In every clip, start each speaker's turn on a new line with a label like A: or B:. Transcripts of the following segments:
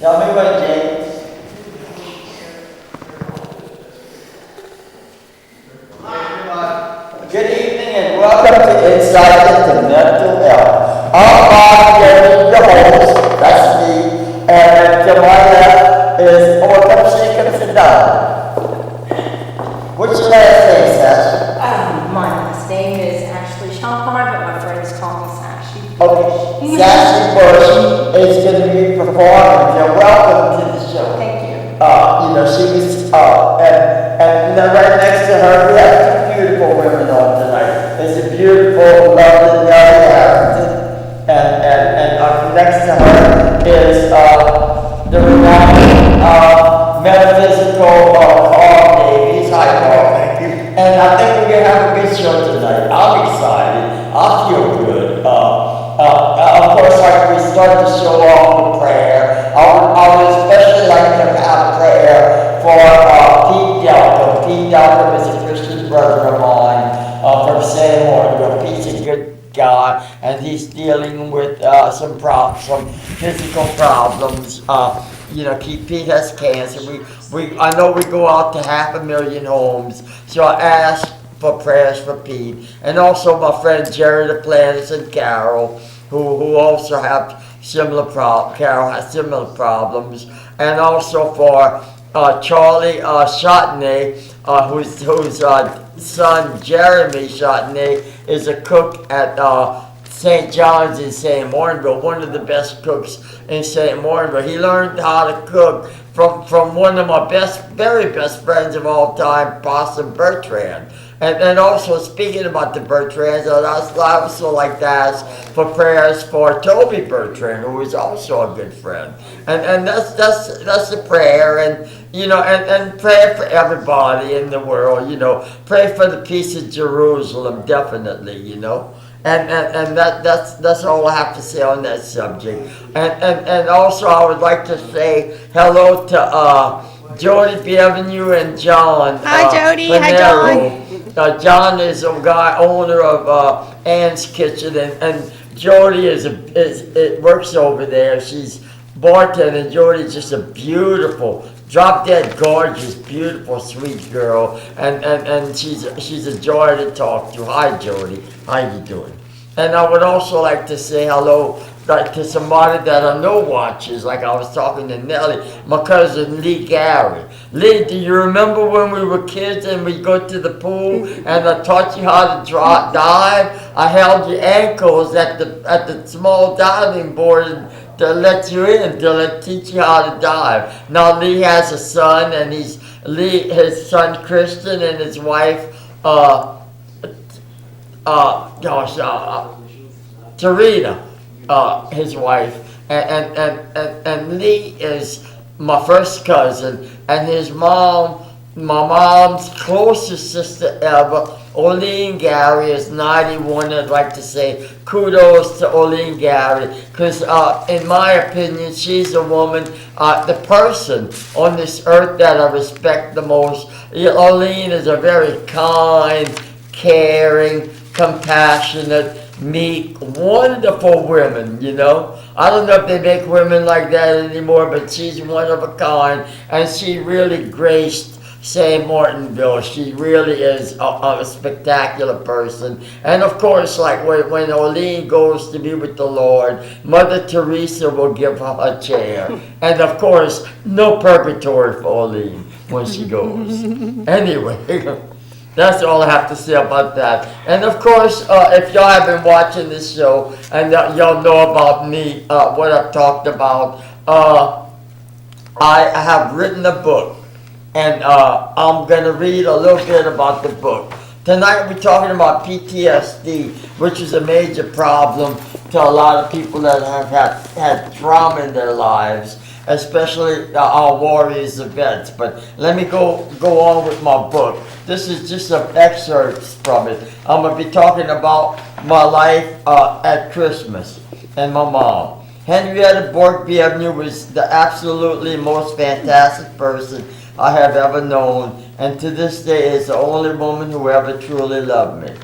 A: Tell me when, James. Good evening and welcome to Insight into Mental Health. I'm Bob Gary, your host, that's me, and to my left is, come sit down. What's your last name, Sash?
B: My last name is Ashley Champard, but my friends call me Sashi.
A: Okay, Sashi Bush is going to be performing. You're welcome to the show.
B: Thank you.
A: She was, and right next to her, we have two beautiful women on tonight. There's a beautiful, lovely Nellie Harrington, and next to her is the renowned metaphysical Carl Davies. Hi, Carl. Thank you. And I think we're going to have a good show tonight. I'm excited. I feel good. Of course, like we start the show off with prayer. I would especially like to have prayer for Pete Delta. Pete Delta is a Christian brother of mine from San Juan. He's a good guy, and he's dealing with some physical problems. Pete has cancer. I know we go out to 500,000 homes, so I ask for prayers for Pete, and also my friend Jerry the Planets and Carol, who also have similar problems. Carol has similar problems, and also for Charlie Chotney, whose son Jeremy Chotney is a cook at St. John's in St. Morganville, one of the best cooks in St. Morganville. He learned how to cook from one of my very best friends of all time, Possum Bertrand. And also, speaking about the Bertrands, I'd also like to ask for prayers for Toby Bertrand, who is also a good friend. And that's the prayer, and pray for everybody in the world, Pray for the peace of Jerusalem, definitely, And that's all I have to say on that subject. And also, I would like to say hello to Jody Bienvenue and John.
C: Hi, Jody.
A: Panero.
C: Hi, John.
A: John is a guy, owner of Ann's Kitchen, and Jody works over there. She's bartender. Jody's just a beautiful, drop-dead gorgeous, beautiful, sweet girl, and she's a joy to talk to. Hi, Jody. How you doing? And I would also like to say hello to somebody that I know watches, like I was talking to Nellie, my cousin Lee Gary. Lee, do you remember when we were kids and we'd go to the pool and I taught you how to dive? I held your ankles at the small diving board to let you in, to teach you how to dive. Now Lee has a son, and his son Christian and his wife, Tarina, his wife, and Lee is my first cousin, and his mom, my mom's closest sister ever, Oline Gary, is 91. I'd like to say kudos to Oline Gary, because in my opinion, she's a woman, the person on this earth that I respect the most. Oline is a very kind, caring, compassionate, meek, wonderful women, I don't know if they make women like that anymore, but she's one of a kind, and she really graced St. Martinville. She really is a spectacular person. And of course, like when Oline goes to be with the Lord, Mother Teresa will give her a chair. And of course, no purgatory for Oline when she goes. Anyway. That's all I have to say about that. And of course, if y'all have been watching this show and y'all know about me, what I've talked about, I have written a book, and I'm going to read a little bit about the book. Tonight we're talking about PTSD, which is a major problem to a lot of people that have had trauma in their lives, especially our warriors, the vets. But let me go on with my book. This is just some excerpts from it. I'm going to be talking about my life at Christmas and my mom. Henrietta Bork Bienvenue was the absolutely most fantastic person I have ever known, and to this day is the only woman who ever truly loved me.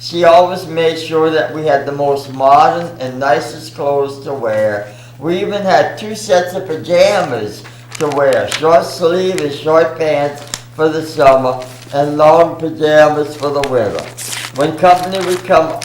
A: She always made sure that we had the most modern and nicest clothes to wear, We even had 2 sets of pajamas to wear, short sleeve and short pants for the summer, and long pajamas for the winter. When company would come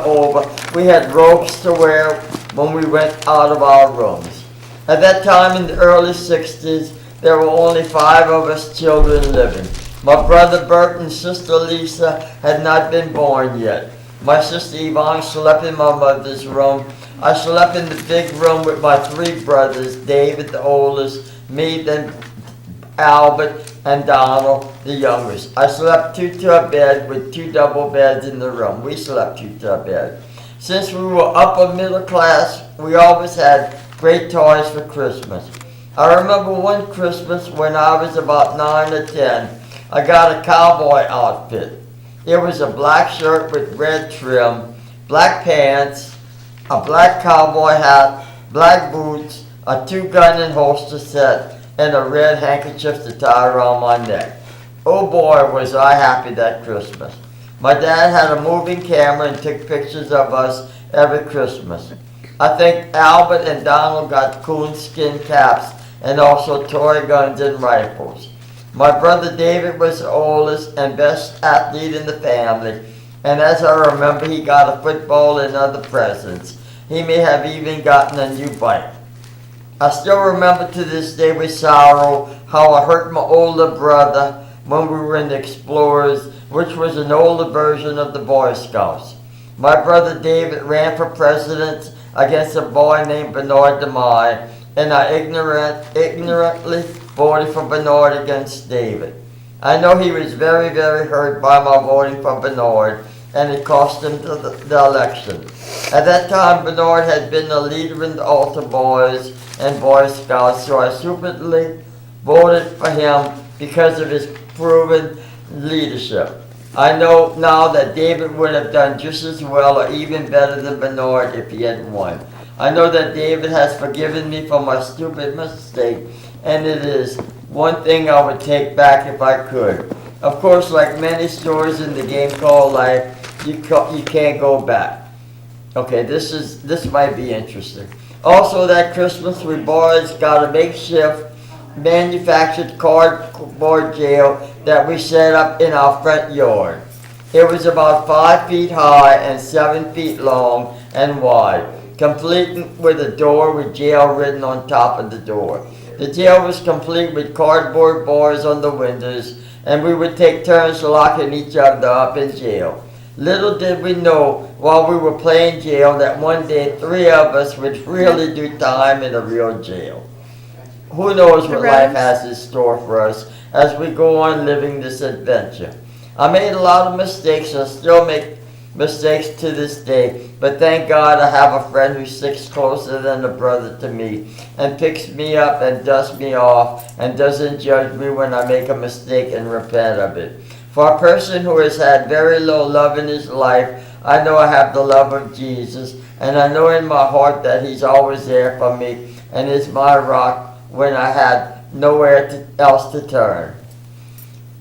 A: over, we had robes to wear when we went out of our rooms. At that time in the early 60s, there were only 5 of us children living. My brother Bert and sister Lisa had not been born yet. My sister Yvonne slept in my mother's room. I slept in the big room with my 3 brothers, David the oldest, me, then Albert, and Donald the youngest. I slept 2 to a bed with 2 double beds in the room. We slept 2 to a bed. Since we were upper middle class, we always had great toys for Christmas. I remember one Christmas when I was about 9 or 10, I got a cowboy outfit. It was a black shirt with red trim, black pants, a black cowboy hat, black boots, a 2-gun and holster set, and a red handkerchief to tie around my neck. Oh boy, was I happy that Christmas. My dad had a moving camera and took pictures of us every Christmas. I think Albert and Donald got coonskin caps and also toy guns and rifles. My brother David was the oldest and best athlete in the family, and as I remember, he got a football and other presents. He may have even gotten a new bike. I still remember to this day with sorrow how I hurt my older brother when we were in the Explorers, which was an older version of the Boy Scouts. My brother David ran for president against a boy named Bernard DeMai, and I ignorantly voted for Bernard against David. I know he was very, very hurt by my voting for Bernard, and it cost him the election. At that time, Bernard had been a leader in the altar boys and Boy Scouts, so I stupidly voted for him because of his proven leadership. I know now that David would have done just as well or even better than Bernard if he had won. I know that David has forgiven me for my stupid mistake, and it is one thing I would take back if I could. Of course, like many stories in the game called life, you can't go back. Okay, this might be interesting. Also that Christmas, we boys got a makeshift manufactured cardboard jail that we set up in our front yard. It was about 5 feet high and 7 feet long and wide, complete with a door with jail written on top of the door. The jail was complete with cardboard bars on the windows, and we would take turns locking each other up in jail. Little did we know while we were playing jail that one day 3 of us would really do time in a real jail. Who knows what life has in store for us as we go on living this adventure. I made a lot of mistakes and still make mistakes to this day, but thank God I have a friend who sticks closer than a brother to me and picks me up and dusts me off and doesn't judge me when I make a mistake and repent of it. For a person who has had very low love in his life, I know I have the love of Jesus, and I know in my heart that he's always there for me and is my rock when I had nowhere else to turn.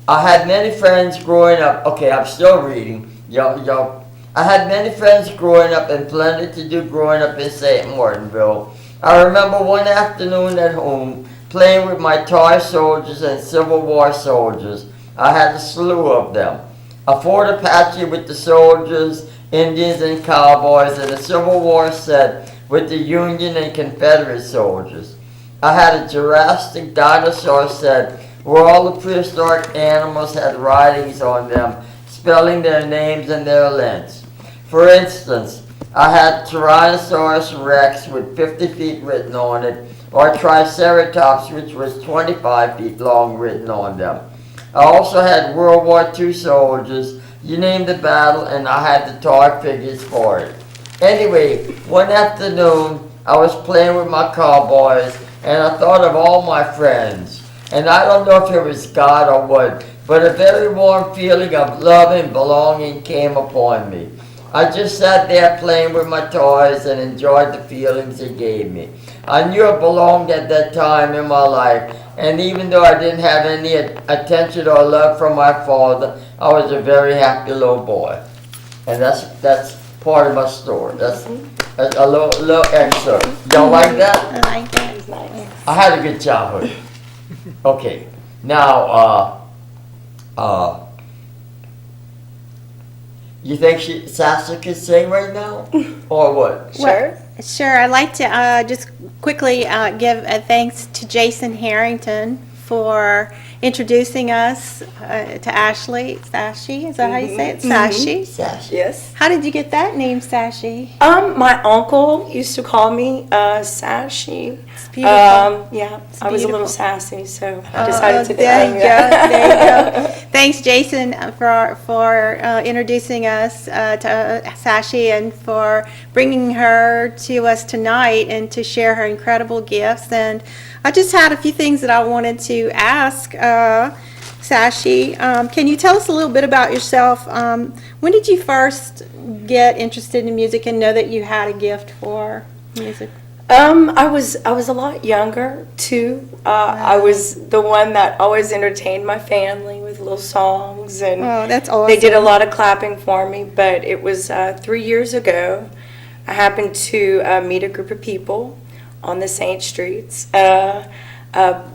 A: I had many friends growing up. Okay, I'm still reading. I had many friends growing up and plenty to do growing up in St. Martinville. I remember one afternoon at home playing with my toy soldiers and Civil War soldiers. I had a slew of them. A Fort Apache with the soldiers, Indians, and cowboys, and a Civil War set with the Union and Confederate soldiers. I had a Jurassic dinosaur set where all the prehistoric animals had writings on them, spelling their names and their lengths. For instance, I had Tyrannosaurus Rex with 50 feet written on it, or Triceratops, which was 25 feet long, written on them. I also had World War II soldiers. You name the battle, and I had the toy figures for it. Anyway, one afternoon, I was playing with my cowboys, and I thought of all my friends. And I don't know if it was God or what, but a very warm feeling of love and belonging came upon me. I just sat there playing with my toys and enjoyed the feelings it gave me. I knew I belonged at that time in my life, and even though I didn't have any attention or love from my father, I was a very happy little boy. And that's part of my story. A little extra. Y'all like that?
C: I like that.
A: I had a good childhood. Okay, now, you think Sasha could sing right now? Or what?
C: Sure. Sure. I'd like to just quickly give a thanks to Jason Harrington for introducing us to Ashley. Sashi, is that how you say it? Sashi.
A: Sasha.
D: Yes.
C: How did you get that name, Sashi?
D: My uncle used to call me Sashi.
C: It's beautiful.
D: Yeah,
C: It's
D: I was a little
C: beautiful.
D: sassy, so I decided to
C: there
D: name
C: you go. There you go. Thanks, Jason, for introducing us to Sashi and for bringing her to us tonight and to share her incredible gifts. And I just had a few things that I wanted to ask Sashi. Can you tell us a little bit about yourself? When did you first get interested in music and know that you had a gift for music?
D: I was a lot younger too. I was the one that always entertained my family with little songs, and
C: Oh, that's awesome.
D: they did a lot of clapping for me. But it was 3 years ago. I happened to meet a group of people on the Saint Streets.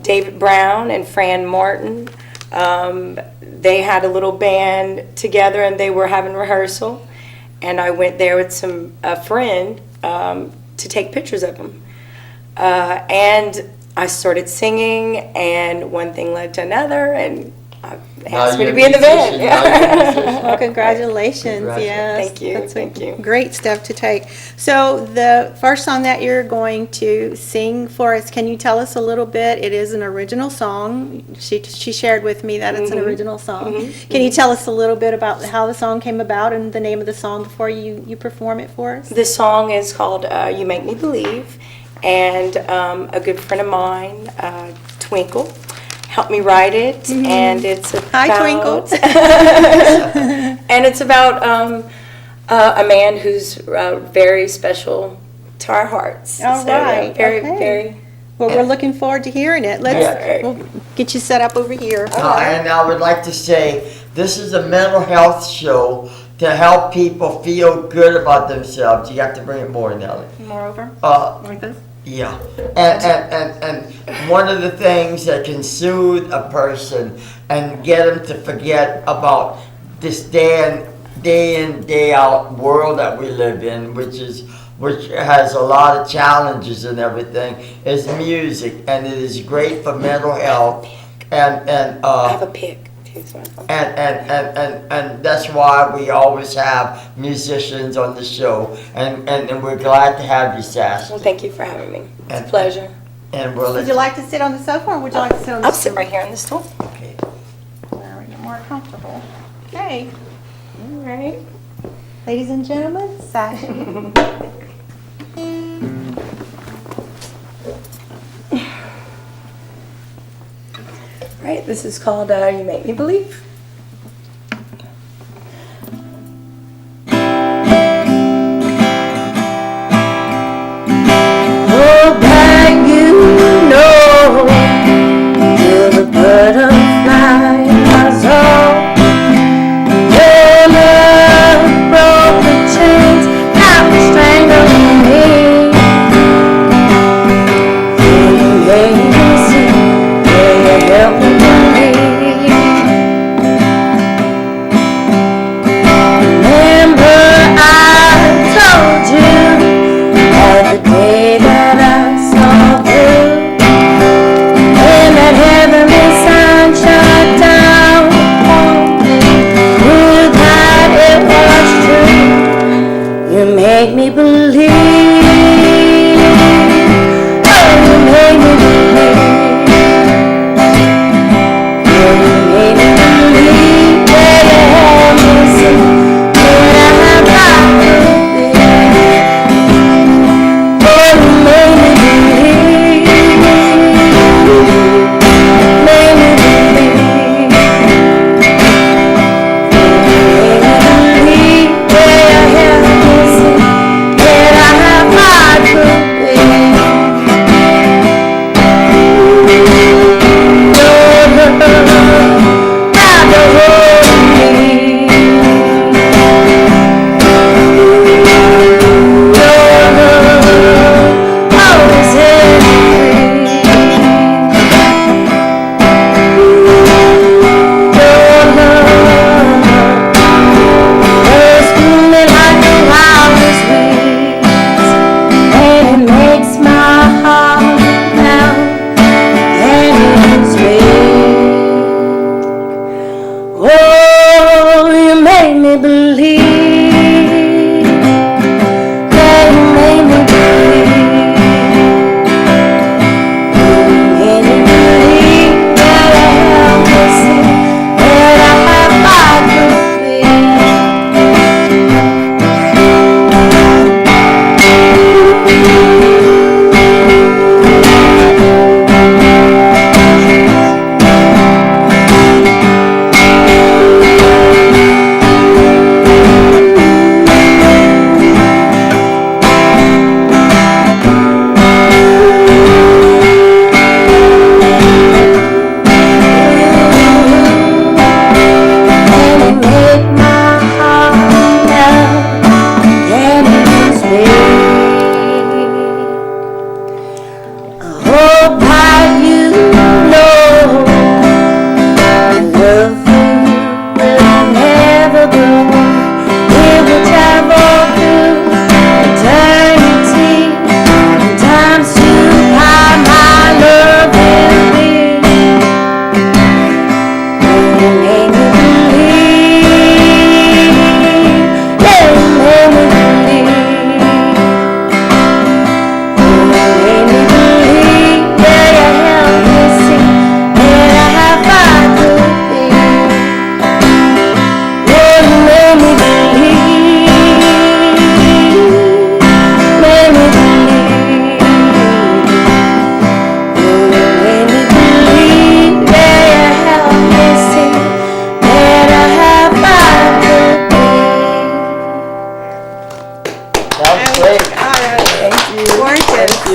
D: David Brown and Fran Martin. They had a little band together, and they were having rehearsal. And I went there with a friend to take pictures of them. And I started singing, and one thing led to another, and asked me to be in the band.
C: Well, congratulations. Yes.
D: Thank you.
C: That's
D: Thank you.
C: Great step to take. So the first song that you're going to sing for us, can you tell us a little bit? It is an original song. She shared with me that it's an original song. Can you tell us a little bit about how the song came about and the name of the song before you perform it for us?
D: The song is called You Make Me Believe, and a good friend of mine, Twinkle, helped me write it, and it's about...
C: Hi, Twinkle.
D: And it's about a man who's very special to our hearts.
C: All right,
D: Very,
C: okay.
D: very...
C: Well, we're looking forward to hearing it. We'll get you set up over here.
A: And I would like to say, this is a mental health show to help people feel good about themselves. You have to bring it more, Nellie.
C: Moreover, like this?
A: Yeah, and one of the things that can soothe a person and get them to forget about this day in, day out world that we live in, which has a lot of challenges and everything, is music, and it is great for mental health. And
D: I have a pick.
A: and that's why we always have musicians on the show, and we're glad to have you, Sash.
D: Well, thank you for having me. It's
A: And-
D: a pleasure.
A: And we'll
C: Would you like to sit on the sofa or would you like to sit on the
D: I'll sit right here on this stool.
A: Okay.
C: where we get more comfortable? Okay,
D: All right.
C: ladies and gentlemen, Sashi.
D: Right, this is called You Make Me Believe. Oh, that you know, you're the butterfly in my soul. Your love broke the chains that were strangling me. You made me see, yeah, you helped me believe.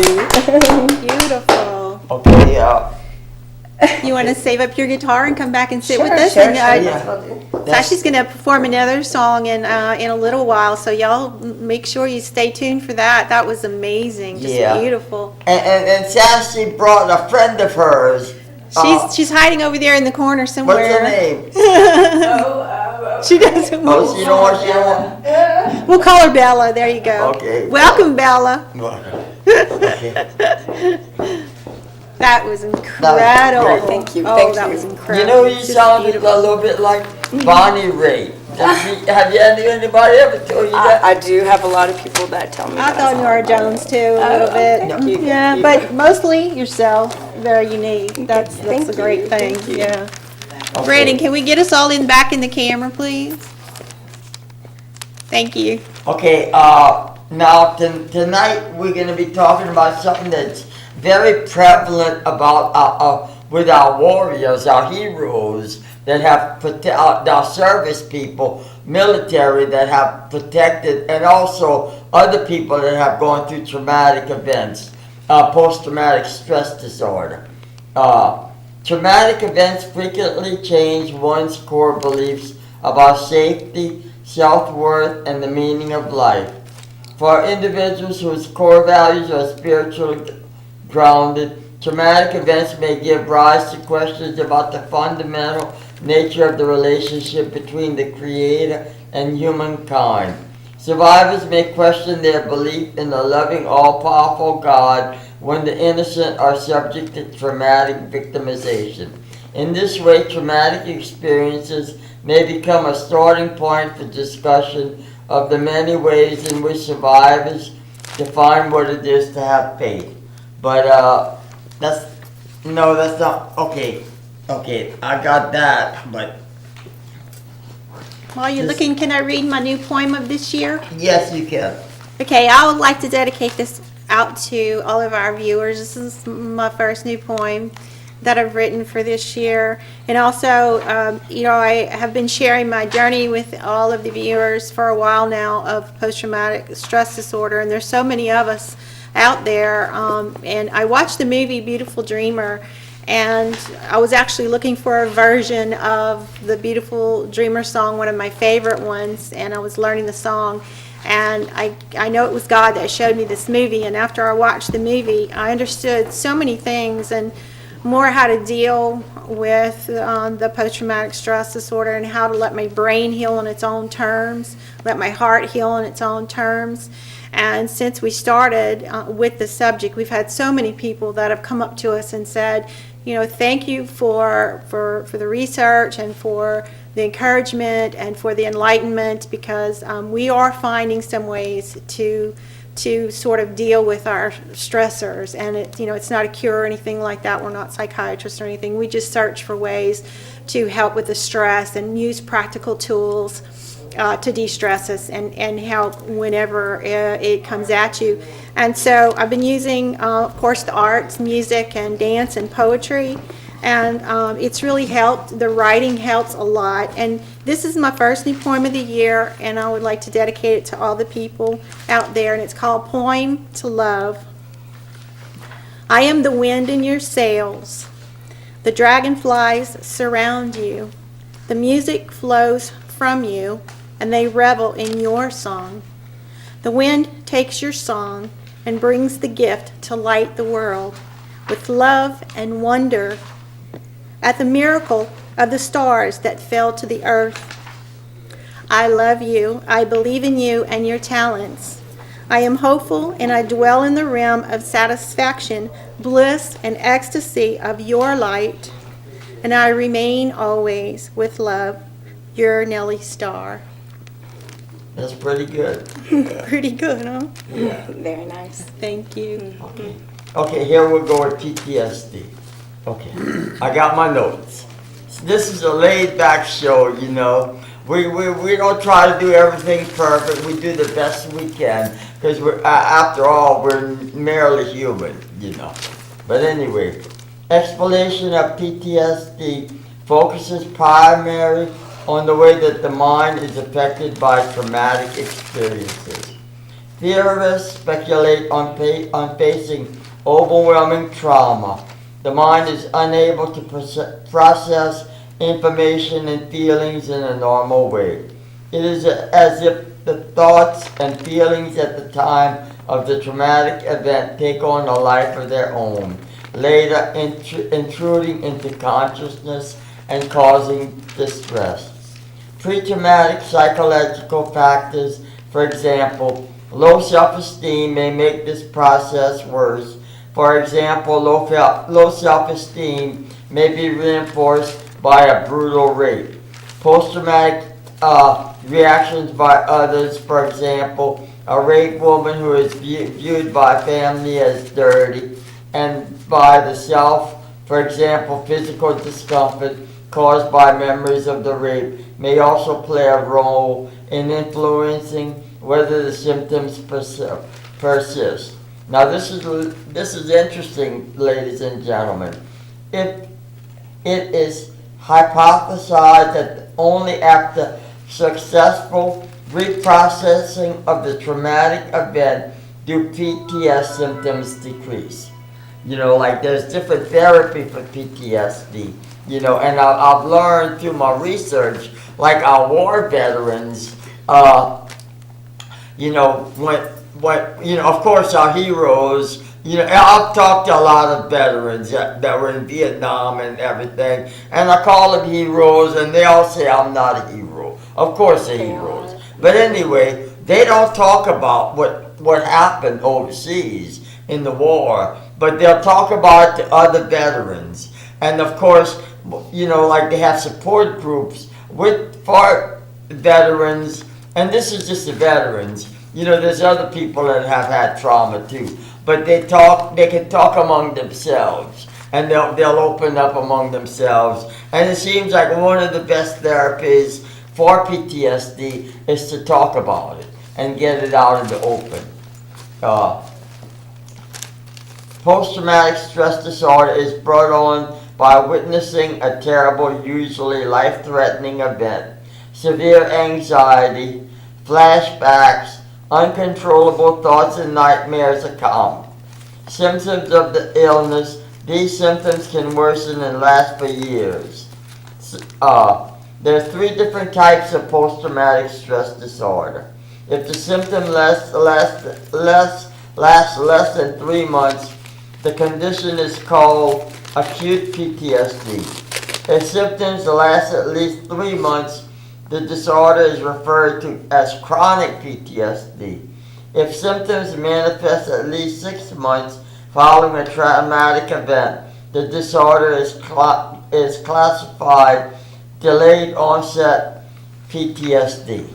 D: do.
C: Beautiful.
A: Okay,
C: You want to save up your guitar and come back and sit with
D: Sure,
C: us?
D: sure,
C: And,
D: sure,
A: yeah.
D: that's what I'll do.
C: Sasha's going to perform another song in a little while, so y'all make sure you stay tuned for that. That was amazing, just
A: Yeah.
C: beautiful.
A: and Sassy brought a friend of hers.
C: She's hiding over there in the corner somewhere.
A: What's her name?
C: She doesn't
A: Oh,
C: move.
A: she don't want, she don't want.
C: We'll call her Bella. There you go.
A: Okay.
C: Welcome, Bella.
A: Okay.
C: That was incredible.
A: great.
D: Thank you,
C: Oh,
D: thank
C: that
D: you.
C: was
A: You
C: incredible.
A: know, you
C: Just
A: sounded
C: beautiful.
A: a little bit like Bonnie Raitt. Have you anybody ever told you that?
D: I do have a lot of people that tell me
C: I
D: that
C: thought
D: sound
C: Nora
D: like Bonnie.
C: Jones too, a little bit.
D: thank you.
C: Yeah, but mostly yourself. Very unique. That's
D: Thank
C: a great
D: you,
C: thing.
D: thank you.
C: Yeah.
A: Okay.
C: Brandon, can we get us all in back in the camera, please? Thank you.
A: Okay, now tonight we're going to be talking about something that's very prevalent about with our warriors, our heroes that have our service people, military that have protected, and also other people that have gone through traumatic events, post-traumatic stress disorder. Traumatic events frequently change one's core beliefs about safety, self-worth, and the meaning of life. For individuals whose core values are spiritually grounded, traumatic events may give rise to questions about the fundamental nature of the relationship between the Creator and humankind. Survivors may question their belief in the loving, all-powerful God when the innocent are subject to traumatic victimization. In this way, traumatic experiences may become a starting point for discussion of the many ways in which survivors define what it is to have faith. But that's not okay. Okay, I got that, but
C: While you're looking, can I read my new poem of this year?
A: yes, you can.
C: Okay, I would like to dedicate this out to all of our viewers. This is my first new poem that I've written for this year. And also, I have been sharing my journey with all of the viewers for a while now of post-traumatic stress disorder. And there's so many of us out there. And I watched the movie Beautiful Dreamer, and I was actually looking for a version of the Beautiful Dreamer song, one of my favorite ones, and I was learning the song. And I know it was God that showed me this movie, and after I watched the movie, I understood so many things and more how to deal with the post-traumatic stress disorder and how to let my brain heal on its own terms, let my heart heal on its own terms. And since we started with the subject, we've had so many people that have come up to us and said, thank you for the research and for the encouragement and for the enlightenment, because we are finding some ways to sort of deal with our stressors. And it's not a cure or anything like that. We're not psychiatrists or anything. We just search for ways to help with the stress and use practical tools to de-stress us and help whenever it comes at you. And so I've been using, of course, the arts, music, and dance and poetry. And it's really helped. The writing helps a lot. And this is my first new poem of the year, and I would like to dedicate it to all the people out there. And it's called Poem to Love. I am the wind in your sails. The dragonflies surround you. The music flows from you, and they revel in your song. The wind takes your song and brings the gift to light the world with love and wonder at the miracle of the stars that fell to the earth. I love you. I believe in you and your talents. I am hopeful, and I dwell in the realm of satisfaction, bliss, and ecstasy of your light. And I remain always with love, your Nellie Star.
A: That's pretty good.
C: Pretty good, huh?
A: Yeah.
D: Very nice.
C: Thank you.
A: Okay, here we'll go with PTSD. Okay, I got my notes. This is a laid-back show, We don't try to do everything perfect. We do the best we can, because after all, we're merely human, But anyway, explanation of PTSD focuses primarily on the way that the mind is affected by traumatic experiences. Theorists speculate on facing overwhelming trauma. The mind is unable to process information and feelings in a normal way. It is as if the thoughts and feelings at the time of the traumatic event take on a life of their own, later intruding into consciousness and causing distress. Pre-traumatic psychological factors, for example, low self-esteem may make this process worse. For example, low self-esteem may be reinforced by a brutal rape. Post-traumatic reactions by others, for example, a raped woman who is viewed by family as dirty, and by the self, for example, physical discomfort caused by memories of the rape may also play a role in influencing whether the symptoms persist. Now this is interesting, ladies and gentlemen. If it is hypothesized that only after successful reprocessing of the traumatic event do PTSD symptoms decrease. Like there's different therapy for PTSD, and I've learned through my research, like our war veterans, of course our heroes, I've talked to a lot of veterans that were in Vietnam and everything, and I call them heroes, and they all say I'm not a hero. Of course they're heroes. But anyway, they don't talk about what happened overseas in the war, but they'll talk about the other veterans. And of course, like they have support groups for veterans, and this is just the veterans. There's other people that have had trauma too, but they can talk among themselves, and they'll open up among themselves. And it seems like one of the best therapies for PTSD is to talk about it and get it out in the open. Post-traumatic stress disorder is brought on by witnessing a terrible, usually life-threatening event. Severe anxiety, flashbacks, uncontrollable thoughts and nightmares are common. Symptoms of the illness, these symptoms can worsen and last for years. There are 3 different types of post-traumatic stress disorder. If the symptom lasts less than 3 months, the condition is called acute PTSD. If symptoms last at least 3 months, the disorder is referred to as chronic PTSD. If symptoms manifest at least 6 months following a traumatic event, the disorder is classified delayed onset PTSD.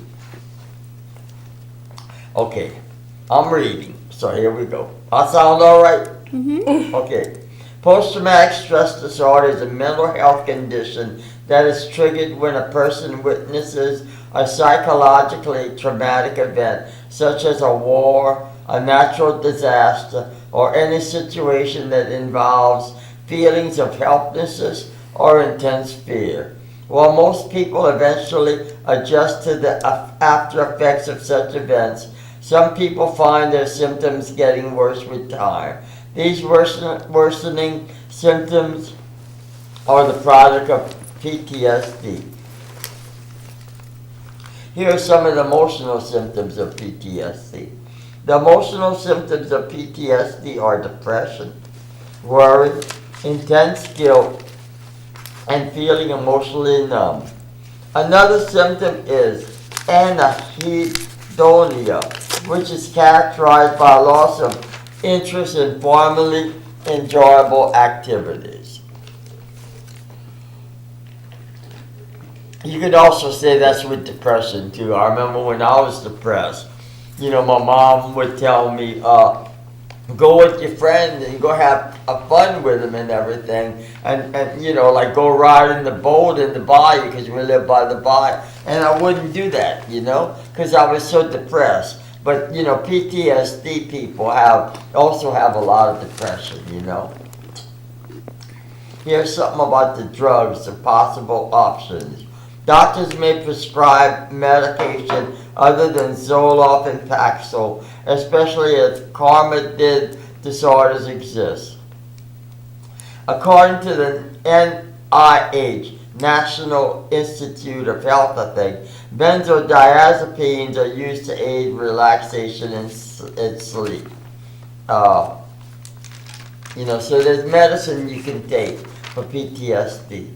A: Okay, I'm reading, so here we go. I sound all right? Mm-hmm. Okay. Post-traumatic stress disorder is a mental health condition that is triggered when a person witnesses a psychologically traumatic event, such as a war, a natural disaster, or any situation that involves feelings of helplessness or intense fear. While most people eventually adjust to the after effects of such events, some people find their symptoms getting worse with time. These worsening symptoms are the product of PTSD. Here are some of the emotional symptoms of PTSD. The emotional symptoms of PTSD are depression, worry, intense guilt, and feeling emotionally numb. Another symptom is anhedonia, which is characterized by a loss of interest in formerly enjoyable activities. You could also say that's with depression too. I remember when I was depressed, my mom would tell me, go with your friend and go have fun with him and everything, and like go ride in the boat in the bayou, because we live by the bayou, and I wouldn't do that, because I was so depressed. But PTSD people also have a lot of depression. Here's something about the drugs, the possible options. Doctors may prescribe medication other than Zoloft and Paxil, especially as comorbid disorders exist. According to the NIH, National Institute of Health, I think, benzodiazepines are used to aid relaxation and sleep. So there's medicine you can take for PTSD.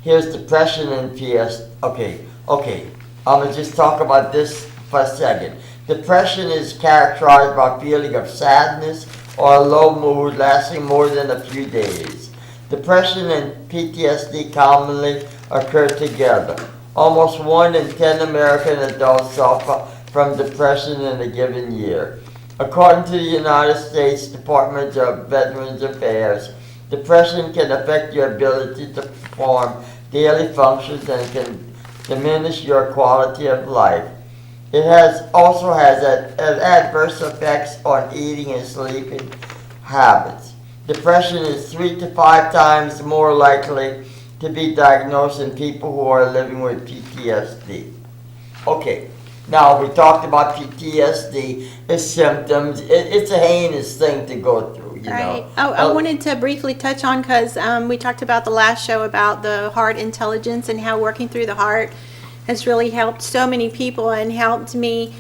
A: Here's depression and PS. Okay. I'm gonna just talk about this for a second. Depression is characterized by a feeling of sadness or a low mood lasting more than a few days. Depression and PTSD commonly occur together. Almost 1 in 10 American adults suffer from depression in a given year. According to the United States Department of Veterans Affairs, depression can affect your ability to perform daily functions and can diminish your quality of life. It also has adverse effects on eating and sleeping habits. Depression is 3 to 5 times more likely to be diagnosed in people who are living with PTSD. Okay, now we talked about PTSD, its symptoms. It's a heinous thing to go through.
C: Right. I wanted to briefly touch on, because we talked about the last show about the heart intelligence and how working through the heart has really helped so many people and helped me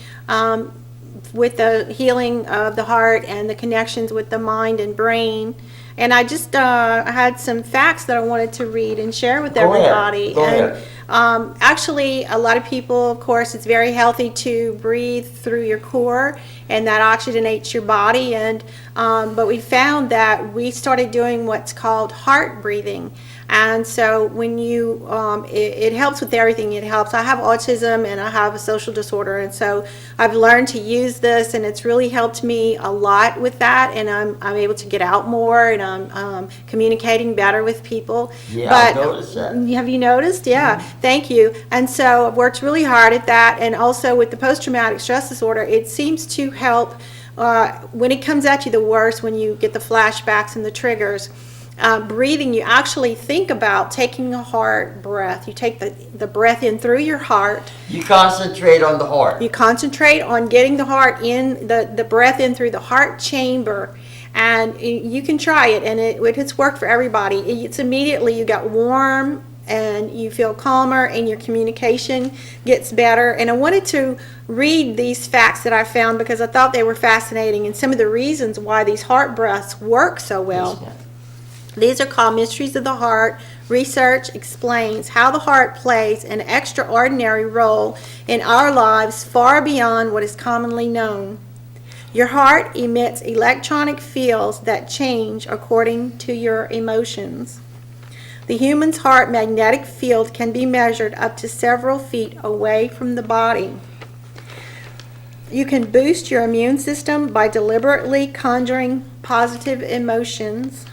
C: with the healing of the heart and the connections with the mind and brain. And I just had some facts that I wanted to read and share with everybody.
A: Go ahead.
C: Actually, a lot of people, of course, it's very healthy to breathe through your core, and that oxygenates your body. And but we found that we started doing what's called heart breathing. And so when you, it helps with everything. It helps. I have autism and I have a social disorder, and so I've learned to use this, and it's really helped me a lot with that. And I'm able to get out more, and I'm communicating better with people.
A: Yeah,
C: but
A: I noticed that.
C: Have you noticed? Yeah, thank you. And so I've worked really hard at that, and also with the post-traumatic stress disorder, it seems to help when it comes at you the worst, when you get the flashbacks and the triggers. Breathing, you actually think about taking a heart breath. You take the breath in through your heart. You
A: concentrate on the heart.
C: You concentrate on getting the heart in, the breath in through the heart chamber. And you can try it, and it's worked for everybody. It's immediately you got warm and you feel calmer and your communication gets better. And I wanted to read these facts that I found because I thought they were fascinating and some of the reasons why these heart breaths work so well.
A: Yes,
C: these are called Mysteries of the Heart. Research explains how the heart plays an extraordinary role in our lives far beyond what is commonly known. Your heart emits electronic fields that change according to your emotions. The human's heart magnetic field can be measured up to several feet away from the body. You can boost your immune system by deliberately conjuring positive emotions.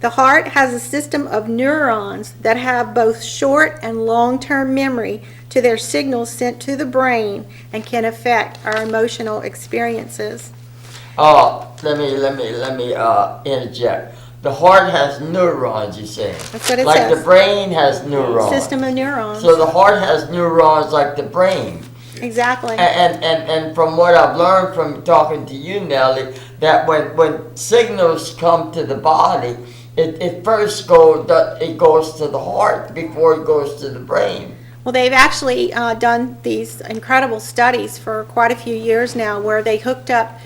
C: The heart has a system of neurons that have both short and long-term memory to their signals sent to the brain and can affect our emotional experiences.
A: Let me interject. The heart has neurons, you're saying.
C: That's what it
A: like
C: says.
A: Like the brain has neurons.
C: System of neurons.
A: So the heart has neurons like the brain.
C: Exactly.
A: And from what I've learned from talking to you, Nellie, that when signals come to the body, it first goes to the heart before it goes to the brain.
C: Well, they've actually done these incredible studies for quite a few years now where they hooked up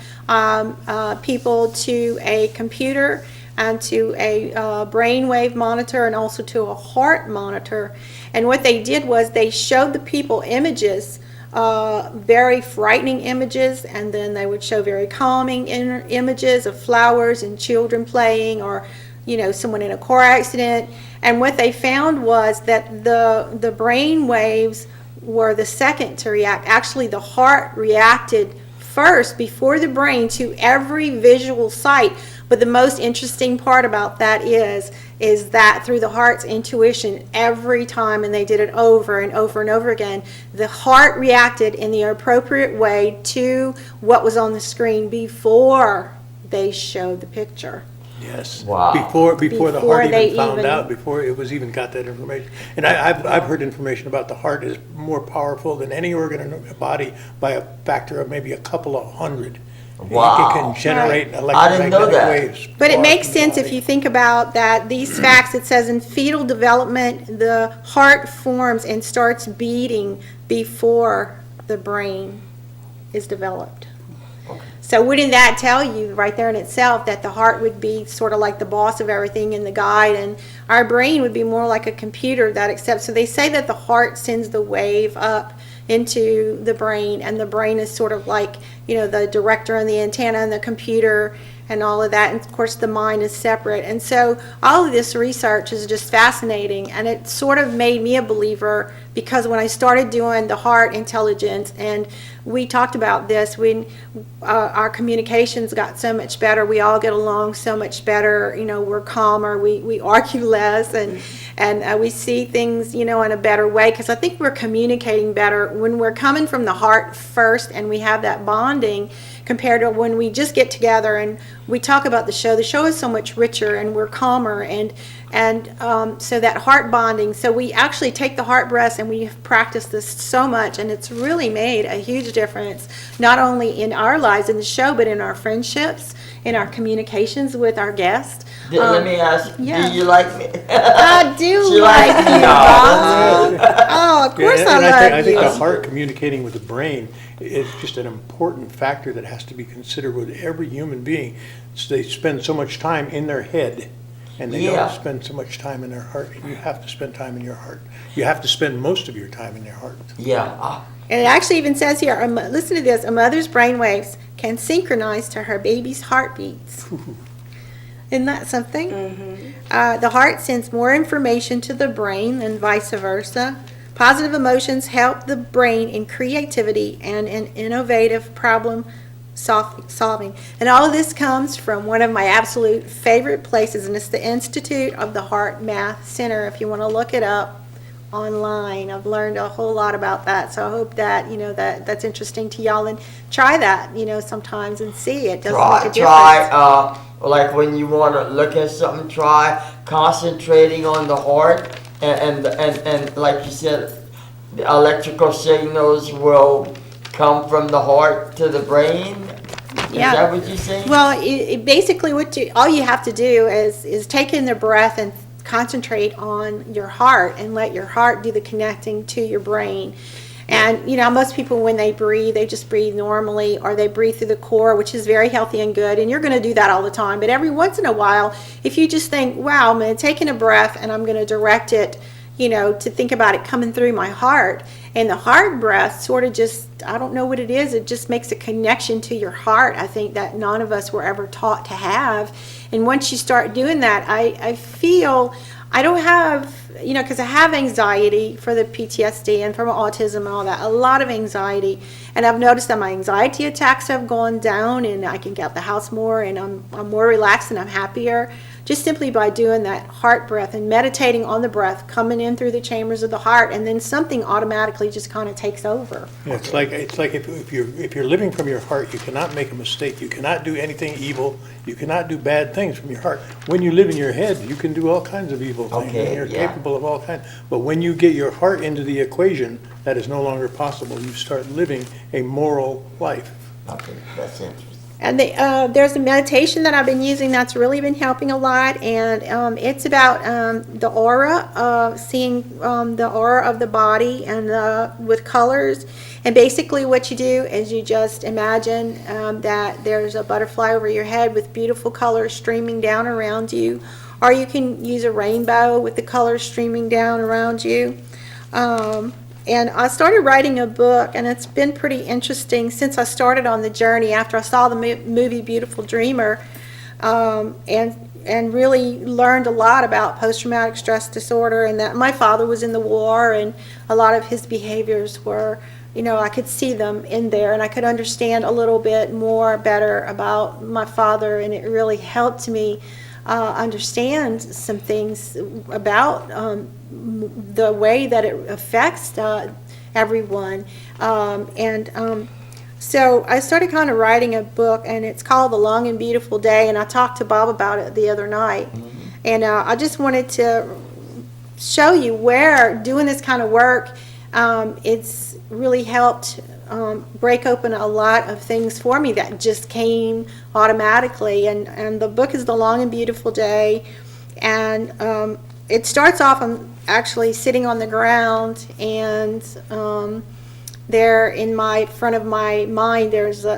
C: people to a computer and to a brainwave monitor and also to a heart monitor. And what they did was they showed the people images, very frightening images, and then they would show very calming images of flowers and children playing, or someone in a car accident. And what they found was that the brain waves were the second to react. Actually, the heart reacted first before the brain to every visual sight. But the most interesting part about that is that through the heart's intuition, every time, and they did it over and over and over again, the heart reacted in the appropriate way to what was on the screen before they showed the picture.
E: Yes.
A: Wow.
E: Before the
C: Before
E: heart
C: they
E: even found
C: even-
E: out, before it was even got that information. And I've heard information about the heart is more powerful than any organ in the body by a factor of maybe a couple of hundred.
A: Wow.
E: It can generate
A: I didn't know
E: electromagnetic
A: that.
E: waves.
C: But it
E: far
C: makes
E: from the
C: sense if
E: body.
C: you think about that, these facts, it says in fetal development, the heart forms and starts beating before the brain is developed. So wouldn't that tell you right there in itself that the heart would be sort of like the boss of everything and the guide, and our brain would be more like a computer that accepts. So they say that the heart sends the wave up into the brain, and the brain is sort of like, the director and the antenna and the computer and all of that, and of course the mind is separate. And so all of this research is just fascinating, and it sort of made me a believer, because when I started doing the heart intelligence, and we talked about this when our communications got so much better, we all get along so much better, we're calmer, we argue less, and we see things, in a better way, because I think we're communicating better when we're coming from the heart first, and we have that bonding, compared to when we just get together and we talk about the show. The show is so much richer, and we're calmer, and so that heart bonding. So we actually take the heart breaths, and we have practiced this so much, and it's really made a huge difference, not only in our lives in the show, but in our friendships, in our communications with our guests.
A: Let me ask,
C: yeah.
A: do you like me?
C: I do
A: She
C: like
A: likes
C: you,
A: me.
C: Bob.
A: That's
C: Oh, of course
E: And
C: I love
E: I think
C: you.
E: the heart communicating with the brain is just an important factor that has to be considered with every human being. So they spend so much time in their head, and they
A: Yeah.
E: don't spend so much time in their heart. You have to spend time in your heart. You have to spend most of your time in your heart.
A: Yeah.
C: And it actually even says here, listen to this, a mother's brainwaves can synchronize to her baby's heartbeats. Isn't that something?
D: Mm-hmm.
C: The heart sends more information to the brain and vice versa. Positive emotions help the brain in creativity and in innovative problem solving. And all of this comes from one of my absolute favorite places, and it's the Institute of the Heart Math Center. If you want to look it up online, I've learned a whole lot about that. So I hope that, that's interesting to y'all, and try that, sometimes, and see. It does make a difference.
A: Try, like when you want to look at something, try concentrating on the heart, and like you said, the electrical signals will come from the heart to the brain.
C: Yeah.
A: Is that what you're saying?
C: Well, it basically all you have to do is take in the breath and concentrate on your heart, and let your heart do the connecting to your brain. And most people, when they breathe, they just breathe normally, or they breathe through the core, which is very healthy and good, and you're going to do that all the time. But every once in a while, if you just think, wow, I'm going to take in a breath and I'm going to direct it, to think about it coming through my heart. And the heart breath sort of just, I don't know what it is, it just makes a connection to your heart, I think, that none of us were ever taught to have. And once you start doing that, I feel, I don't have, because I have anxiety for the PTSD and from autism and all that, a lot of anxiety. And I've noticed that my anxiety attacks have gone down, and I can get out the house more, and I'm more relaxed and I'm happier, just simply by doing that heart breath and meditating on the breath coming in through the chambers of the heart, and then something automatically just kind of takes over.
E: Yeah, it's like if you're living from your heart, you cannot make a mistake. You cannot do anything evil. You cannot do bad things from your heart. When you live in your head, you can do all kinds of evil things.
A: Okay,
E: and you're
A: yeah.
E: capable of all kinds. But when you get your heart into the equation, that is no longer possible. You start living a moral life.
A: Okay, that's interesting.
C: And there's a meditation that I've been using that's really been helping a lot, and it's about the aura, seeing the aura of the body, and with colors. And basically what you do is you just imagine that there's a butterfly over your head with beautiful colors streaming down around you, or you can use a rainbow with the colors streaming down around you. And I started writing a book, and it's been pretty interesting since I started on the journey after I saw the movie Beautiful Dreamer, and really learned a lot about post-traumatic stress disorder, and that my father was in the war, and a lot of his behaviors were, I could see them in there, and I could understand a little bit more better about my father, and it really helped me understand some things about the way that it affects everyone. So I started kind of writing a book, and it's called The Long and Beautiful Day, and I talked to Bob about it the other night. And I just wanted to show you where doing this kind of work, it's really helped break open a lot of things for me that just came automatically. And the book is The Long and Beautiful Day, and it starts off, I'm actually sitting on the ground, and there in my front of my mind,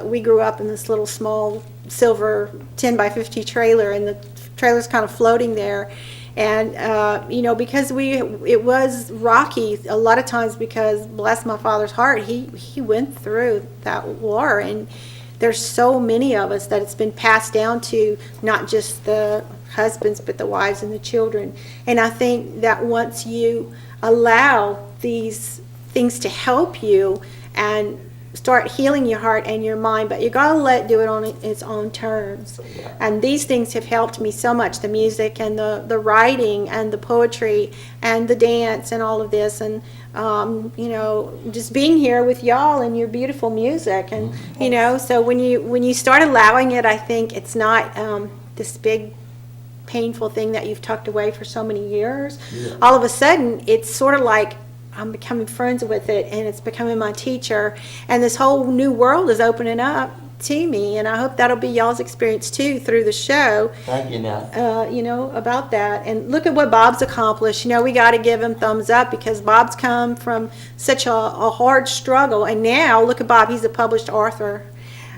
C: we grew up in this little small silver 10 by 50 trailer, and the trailer's kind of floating there. And because it was rocky a lot of times, because bless my father's heart, he went through that war, and there's so many of us that it's been passed down to, not just the husbands but the wives and the children. And I think that once you allow these things to help you and start healing your heart and your mind, but you gotta let it do it on its own terms. And these things have helped me so much, the music and the writing and the poetry and the dance and all of this, and just being here with y'all and your beautiful music. And so when you start allowing it, I think it's not this big painful thing that you've tucked away for so many years. All of a sudden it's sort of like I'm becoming friends with it, and it's becoming my teacher, and this whole new world is opening up to me, and I hope that'll be y'all's experience too through the show.
A: Thank you, now.
C: About that. And look at what Bob's accomplished. We got to give him thumbs up, because Bob's come from such a hard struggle, and now look at Bob, he's a published author.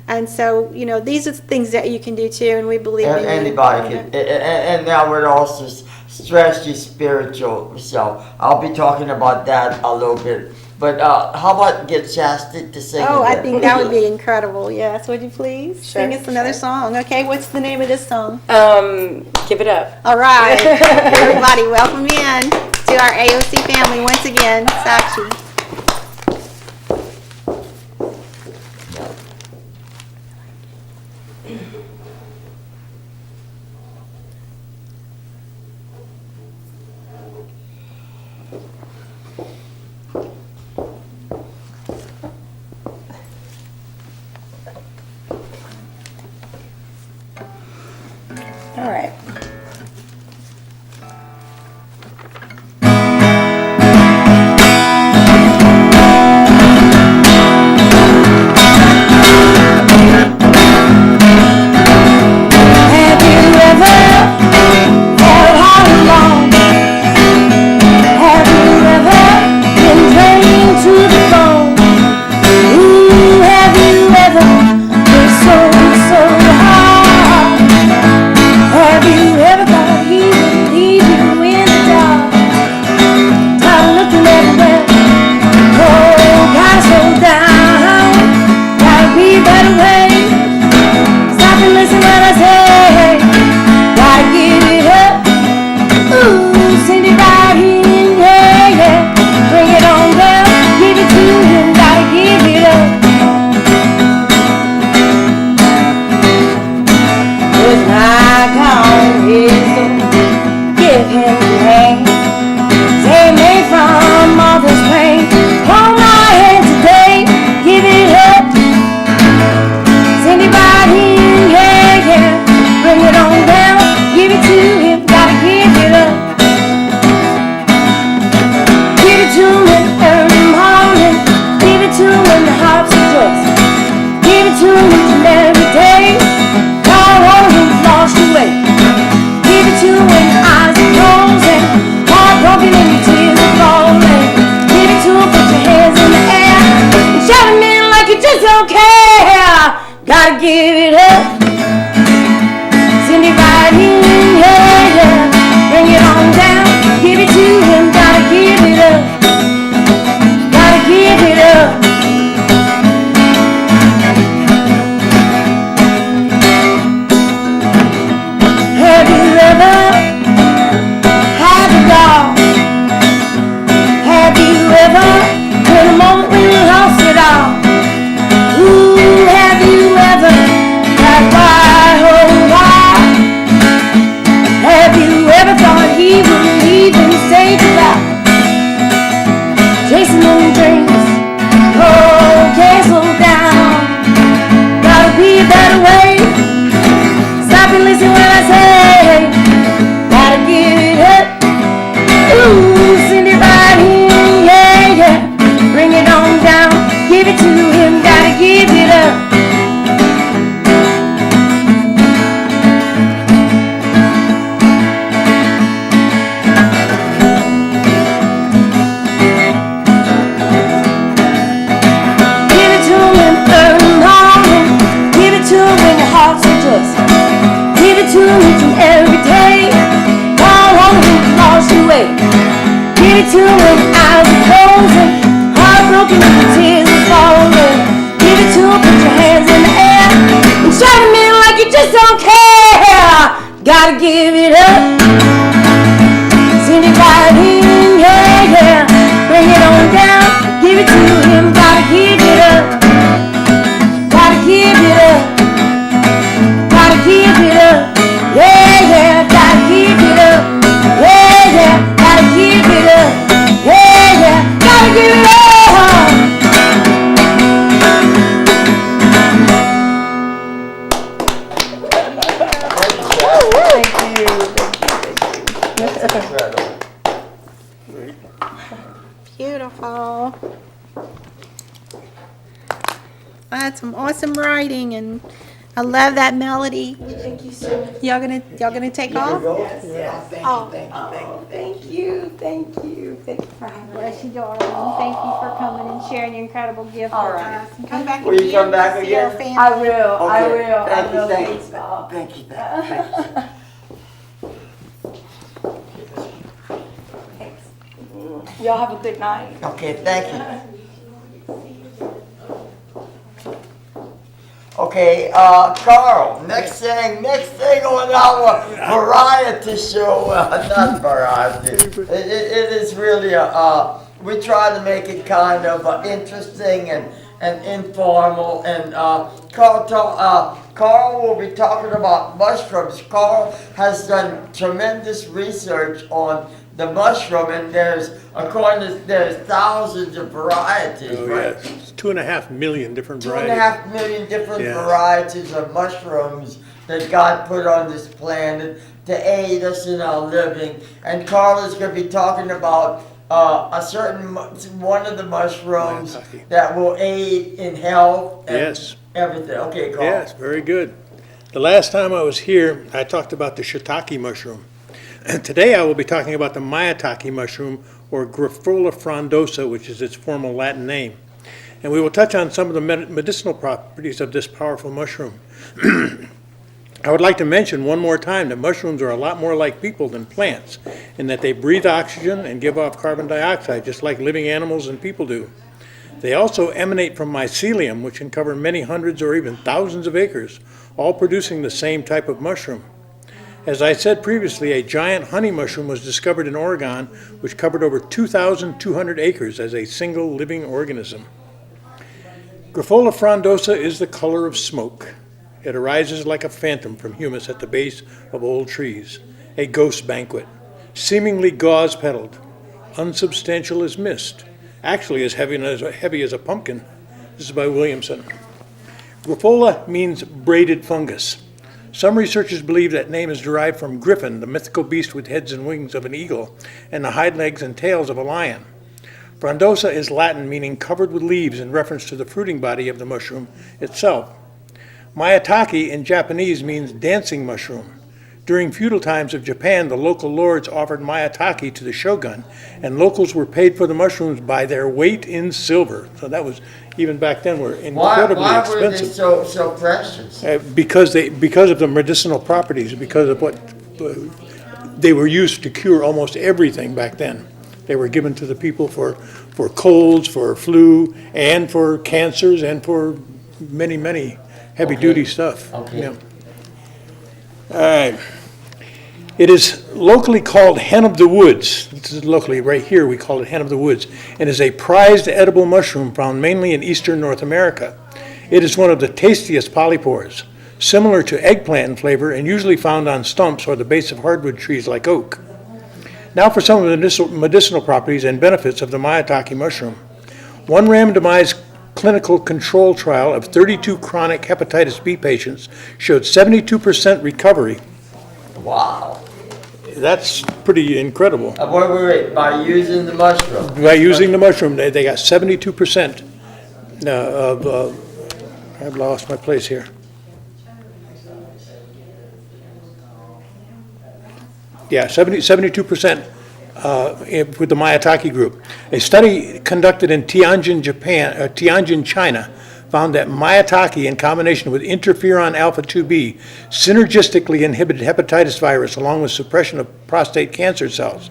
C: And so, these are things that you can do too, and we believe in you.
A: Anybody can. And now we're also stress your spiritual self. I'll be talking about that a little bit. But how about get Shasta to sing?
C: Oh, I think that would be incredible. Yes, would you please sing us another song? Okay, what's the name of this song?
D: Give It Up.
C: All right, everybody, welcome in to our AOC family once again. Sachi.
D: All right.
F: Every day, I want you lost. to him each and every day. Call on him, lost your way. Give it to him when eyes are closing, heartbroken and the tears are falling. Give it to him, put your hands in the air, and shout him in like you just don't care. Gotta give it up. Send it right in, yeah, yeah. Bring it on down, give it to him. Gotta give it up. Gotta give it up. Gotta give it up. Yeah, yeah. Gotta give it up. Yeah, yeah. Gotta give it up. Yeah, yeah. Gotta give it up.
C: Beautiful. That's some awesome writing, and I love that melody.
D: Thank you so much.
C: Y'all gonna take off?
D: Yes.
C: Oh,
D: Thank you. Thank you for having me.
C: bless you, darling. Thank you for coming and sharing your incredible gift
D: All
C: with
D: right.
C: us. And come back
A: Will you
C: again
A: come back
C: to see our
A: again?
C: family.
D: I will. I
A: Okay.
D: will.
A: Thank
D: I
A: you,
D: will.
A: thank you.
D: Thanks, Bob.
A: Thank you, thank you.
D: Y'all have a good night.
A: Okay, thank you. Okay, Carl, next thing on our variety show, not variety, it is really we try to make it kind of interesting and informal, and Carl will be talking about mushrooms. Carl has done tremendous research on the mushroom, and there's thousands of varieties,
E: Oh,
A: right?
E: yes. It's 2.5 million different
A: Two and a
E: varieties.
A: half million different
E: Yes.
A: varieties of mushrooms that God put on this planet to aid us in our living. And Carl is going to be talking about one of the mushrooms
E: Maitake.
A: that will aid in health and
E: Yes.
A: everything. Okay, Carl.
E: Yes, very good. The last time I was here, I talked about the shiitake mushroom. And today I will be talking about the maitake mushroom, or Grifola frondosa, which is its formal Latin name. And we will touch on some of the medicinal properties of this powerful mushroom. I would like to mention one more time that mushrooms are a lot more like people than plants, in that they breathe oxygen and give off carbon dioxide, just like living animals and people do. They also emanate from mycelium, which can cover many hundreds or even thousands of acres, all producing the same type of mushroom. As I said previously, a giant honey mushroom was discovered in Oregon, which covered over 2,200 acres as a single living organism. Grifola frondosa is the color of smoke. It arises like a phantom from humus at the base of old trees, a ghost banquet, seemingly gauze-petaled, unsubstantial as mist, actually as heavy as a pumpkin. This is by Williamson. Grifola means braided fungus. Some researchers believe that name is derived from Griffin, the mythical beast with heads and wings of an eagle, and the hind legs and tails of a lion. Frondosa is Latin, meaning covered with leaves, in reference to the fruiting body of the mushroom itself. Maitake in Japanese means dancing mushroom. During feudal times of Japan, the local lords offered maitake to the shogun, and locals were paid for the mushrooms by their weight in silver. So that was, even back then, were incredibly
A: Why
E: expensive.
A: were they so precious?
E: Because of the medicinal properties, because of what they were used to cure almost everything back then. They were given to the people for colds, for flu, and for cancers, and for many, many heavy-duty stuff.
A: Okay.
E: Yeah. All right. It is locally called hen of the woods. This is locally, right here, we call it hen of the woods, and is a prized edible mushroom found mainly in eastern North America. It is one of the tastiest polypores, similar to eggplant in flavor and usually found on stumps or the base of hardwood trees like oak. Now for some of the medicinal properties and benefits of the maitake mushroom. One randomized clinical control trial of 32 chronic hepatitis B patients showed 72% recovery.
A: Wow.
E: That's pretty incredible.
A: Wait, by using the mushroom?
E: By using the mushroom, they got 72% I've lost my place here. Yeah, 72% with the maitake group. A study conducted in Tianjin, China, found that maitake in combination with interferon alpha-2b synergistically inhibited hepatitis virus along with suppression of prostate cancer cells.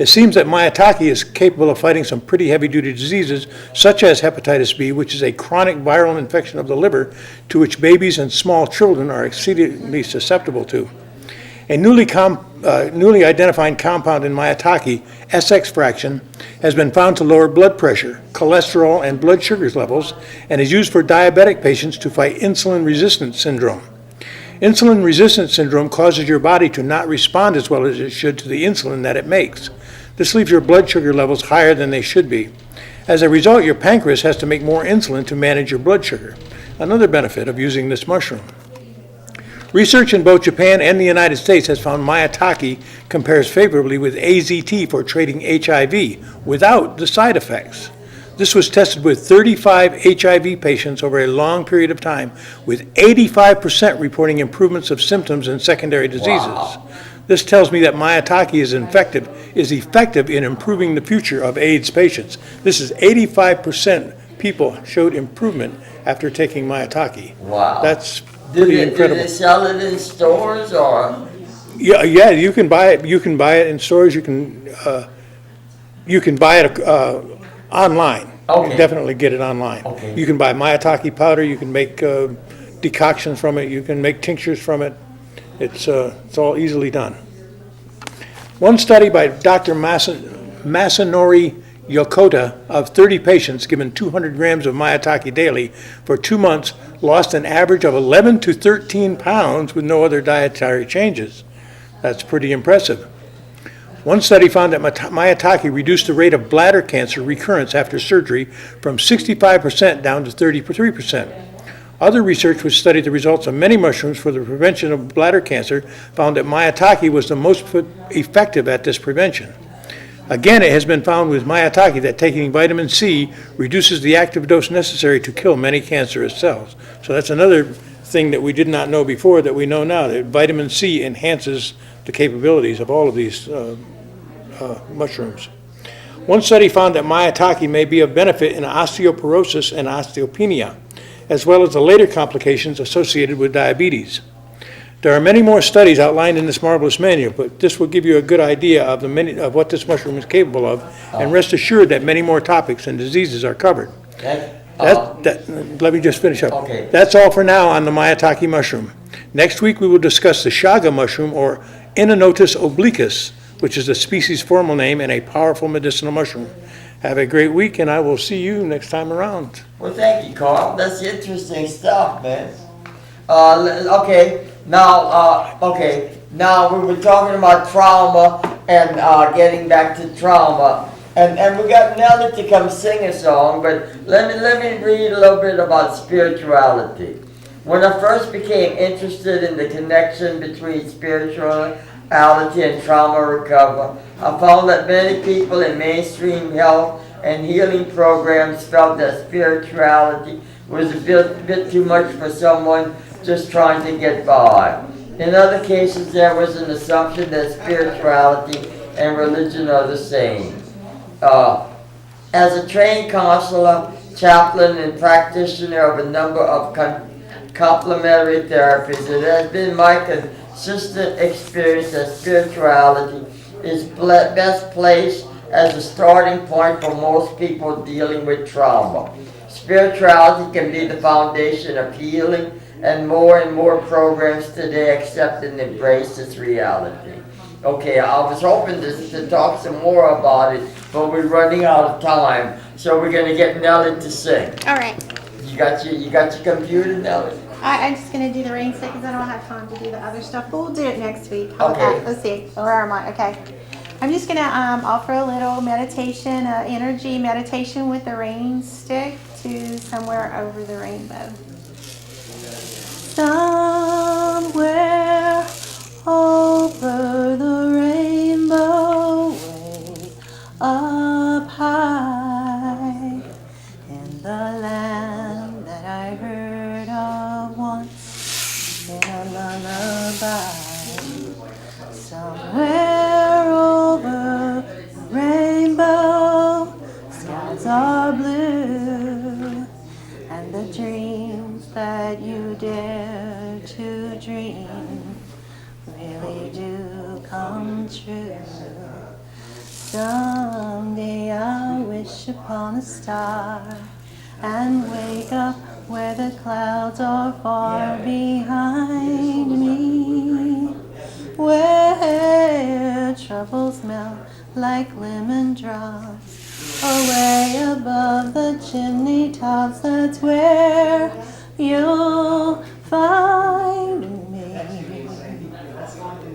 E: It seems that maitake is capable of fighting some pretty heavy-duty diseases, such as hepatitis B, which is a chronic viral infection of the liver to which babies and small children are exceedingly susceptible to. A newly identified compound in maitake, SX fraction, has been found to lower blood pressure, cholesterol, and blood sugar levels, and is used for diabetic patients to fight insulin resistance syndrome. Insulin resistance syndrome causes your body to not respond as well as it should to the insulin that it makes. This leaves your blood sugar levels higher than they should be. As a result, your pancreas has to make more insulin to manage your blood sugar. Another benefit of using this mushroom. Research in both Japan and the United States has found maitake compares favorably with AZT for treating HIV without the side effects. This was tested with 35 HIV patients over a long period of time, with 85% reporting improvements of symptoms and secondary diseases. Wow. This tells me that maitake is effective in improving the future of AIDS patients. This is 85% people showed improvement after taking maitake.
A: Wow.
E: That's pretty incredible.
A: Do they sell it in stores or?
E: Yeah, you can buy it. You can buy it in stores. You can buy it online.
A: Okay.
E: You can definitely get it online.
A: Okay.
E: You can buy maitake powder. You can make decoctions from it. You can make tinctures from it. It's all easily done. One study by Dr. Masanori Yokota of 30 patients given 200 grams of maitake daily for 2 months lost an average of 11 to 13 pounds with no other dietary changes. That's pretty impressive. One study found that maitake reduced the rate of bladder cancer recurrence after surgery from 65% down to 33%. Other research which studied the results of many mushrooms for the prevention of bladder cancer found that maitake was the most effective at this prevention. Again, it has been found with maitake that taking vitamin C reduces the active dose necessary to kill many cancerous cells. So that's another thing that we did not know before that we know now, that vitamin C enhances the capabilities of all of these mushrooms. One study found that maitake may be of benefit in osteoporosis and osteopenia, as well as the later complications associated with diabetes. There are many more studies outlined in this marvelous manual, but this will give you a good idea of what this mushroom is capable of, and rest assured that many more topics and diseases are covered. Let me just finish up.
A: Okay.
E: That's all for now on the maitake mushroom. Next week we will discuss the shaga mushroom, or Inonotus obliquus, which is the species formal name and a powerful medicinal mushroom. Have a great week, and I will see you next time around.
A: Well, thank you, Carl. That's interesting stuff, man. Okay, now we were talking about trauma and getting back to trauma. And we got Nellie to come sing a song, but let me read a little bit about spirituality. When I first became interested in the connection between spirituality and trauma recovery, I found that many people in mainstream health and healing programs felt that spirituality was a bit too much for someone just trying to get by. In other cases, there was an assumption that spirituality and religion are the same. As a trained counselor, chaplain, and practitioner of a number of complementary therapies, it has been my consistent experience that spirituality is best placed as a starting point for most people dealing with trauma. Spirituality can be the foundation of healing, and more programs today accept and embrace this reality. Okay, I was hoping to talk some more about it, but we're running out of time, so we're going to get Nellie to sing.
C: All right.
A: You got your computer, Nellie?
C: I'm just going to do the rain stick because I don't have time to do the other stuff, but we'll do it next week.
A: Okay.
C: Let's see. Where am I? Okay. I'm just going to offer a little meditation, energy meditation with the rain stick to somewhere over the rainbow. Somewhere over the rainbow, way up high, in the land that I heard of once in a lullaby. Somewhere over the rainbow, skies are blue, and the dream really do come true. Someday I'll wish upon a star and wake up where the clouds are far behind me, where troubles melt like lemon drops away above the chimney tops. That's where you'll find me,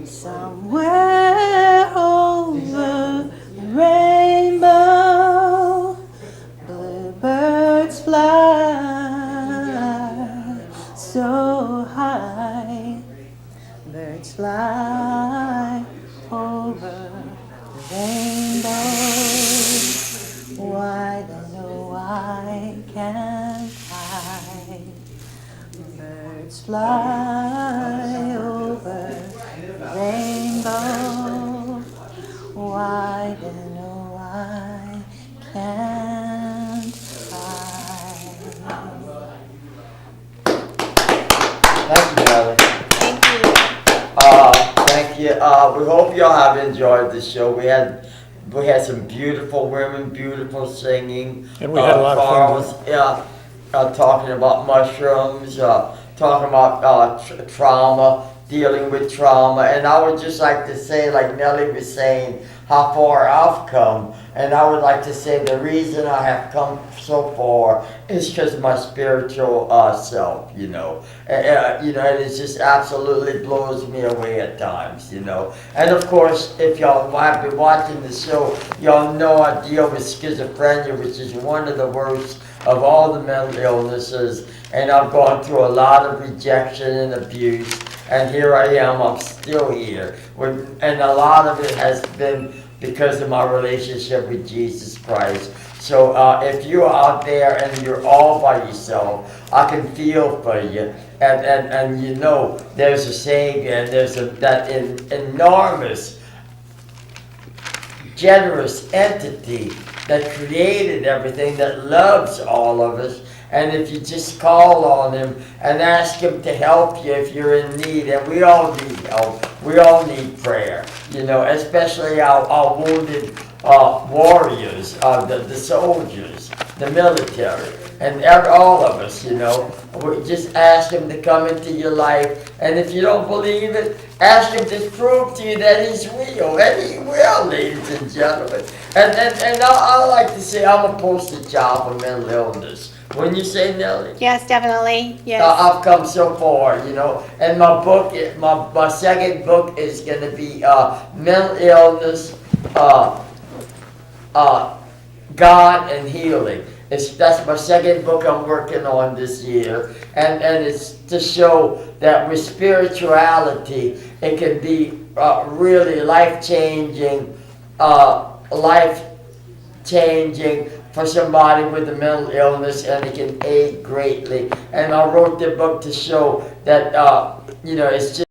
C: somewhere over the rainbow. Bluebirds fly so high, birds fly over the rainbow. Why then, oh, why can't I? Birds fly over the rainbow. Why then, oh, why can't I?
A: Thank you, Nellie.
C: Thank you.
A: Thank you. We hope y'all have enjoyed the show. We had some beautiful women, beautiful singing.
E: And we had a lot of fun.
A: Talking about mushrooms, talking about trauma, dealing with trauma. And I would just like to say, like Nellie was saying, how far I've come. And I would like to say the reason I have come so far is because my spiritual self, you know. And it just absolutely blows me away at times, you know. And of course, if y'all have been watching the show, y'all know I deal with schizophrenia, which is one of the worst of all the mental illnesses. And I've gone through a lot of rejection and abuse. And here I am, I'm still here. And a lot of it has been because of my relationship with Jesus Christ. So if you're out there and you're all by yourself, I can feel for you. And you know, there's a Savior, and there's that enormous, generous entity that created everything, that loves all of us. And if you just call on Him and ask Him to help you if you're in need, and we all need help, we all need prayer, you know, especially our wounded warriors, the soldiers, the military, and all of us, you know. We just ask Him to come into your life, and if you don't believe it, ask Him to prove to you that He's real, and He will, ladies and gentlemen. And I like to say I'm a poster child for mental illness. Wouldn't you say, Nellie?
C: Yes, definitely. Yes.
A: I've come so far, you know. And my book, my second book is going to be Mental Illness, God and Healing. That's my second book I'm working on this year. And it's to show that with spirituality, it can be really life-changing for somebody with a mental illness, and it can aid greatly. And I wrote the book to show that, it's just